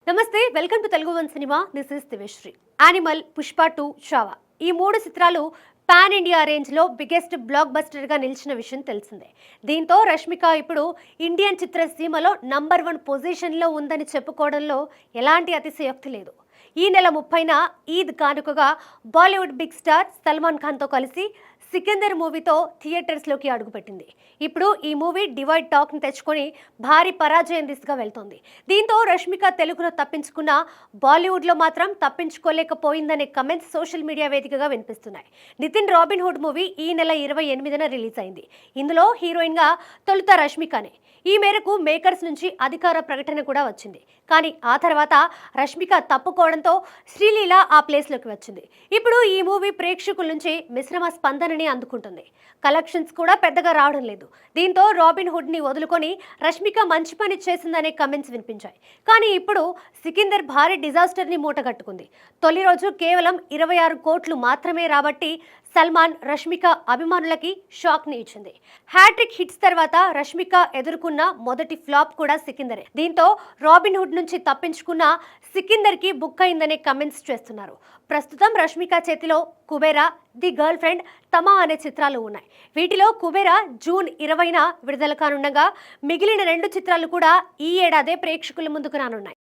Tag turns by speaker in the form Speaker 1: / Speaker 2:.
Speaker 1: నమస్తే, welcome to Telugu one cinema. This is Diveshree. Animal, Pushpa 2, Chhaava ఈ మూడు చిత్రాలు పాన్ ఇండియా రేంజ్లో బిగ్గెస్ట్ బ్లాక్ బస్టర్గా నిలిచిన విషయం తెలిసిందే. దీంతో రష్మిక ఇప్పుడు ఇండియన్ చిత్రసీమలో #1 పొజిషన్లో ఉందని చెప్పుకోవడంలో ఎలాంటి అతిశయోక్తి లేదు. ఈ నెల 30న ఈద్ కానుకగా బాలీవుడ్ బిగ్ స్టార్ సల్మాన్ ఖాన్తో కలిసి సికిందర్ మూవీతో థియేటర్స్లోకి అడుగుపెట్టింది. ఇప్పుడు ఈ మూవీ డివైడ్ టాక్ని తెచ్చుకొని భారీ పరాజయం దిశగా వెళ్తోంది. దీంతో రష్మిక తెలుగులో తప్పించుకున్న బాలీవుడ్లో మాత్రం తప్పించుకోలేకపోయిందనే కమెంట్స్ సోషల్ మీడియా వేదికగా వినిపిస్తున్నాయి. నితిన్ రాబిన్హుడ్ మూవీ ఈ నెల 28న రిలీజ్ అయింది. ఇందులో హీరోయిన్గా తొలుత రష్మికనే. ఈ మేరకు మేకర్స్ నుంచి అధికార ప్రకటన కూడా వచ్చింది. కానీ ఆ తర్వాత రష్మిక తప్పుకోవడంతో శ్రీలీల ఆ ప్లేస్లోకి వచ్చింది. ఇప్పుడు ఈ మూవీ ప్రేక్షకుల నుంచి మిశ్రమ స్పందనని అందుకుంటుంది. కలెక్షన్స్ కూడా పెద్దగా రావడం లేదు. దీంతో రాబిన్హుడ్ని వదులుకొని రష్మిక మంచి పని చేసిందనే కమెంట్స్ వినిపించాయి. కానీ ఇప్పుడు సికిందర్ భారీ డిజాస్టర్ని మూటగట్టుకుంది. తొలి రోజు కేవలం 26 కోట్లు మాత్రమే రాబట్టి సల్మాన్, రష్మిక అభిమానులకి షాక్ని ఇచ్చింది. హ్యాట్రిక్ హిట్స్ తర్వాత రష్మిక ఎదుర్కొన్న మొదటి ఫ్లాప్ కూడా సికిందరే. దీంతో రాబిన్హుడ్ నుంచి తప్పించుకున్న సికిందర్కి బుక్ అయిందనే కమెంట్స్ చేస్తున్నారు. ప్రస్తుతం రష్మిక చేతిలో కుబేరా, ది గర్ల్ ఫ్రెండ్, తమా అనే చిత్రాలు ఉన్నాయి. వీటిలో కుబేరా జూన్ 20న విడుదల కానుండగా మిగిలిన 2 చిత్రాలు కూడా ఈ ఏడాదే ప్రేక్షకుల ముందుకు రానున్నాయి.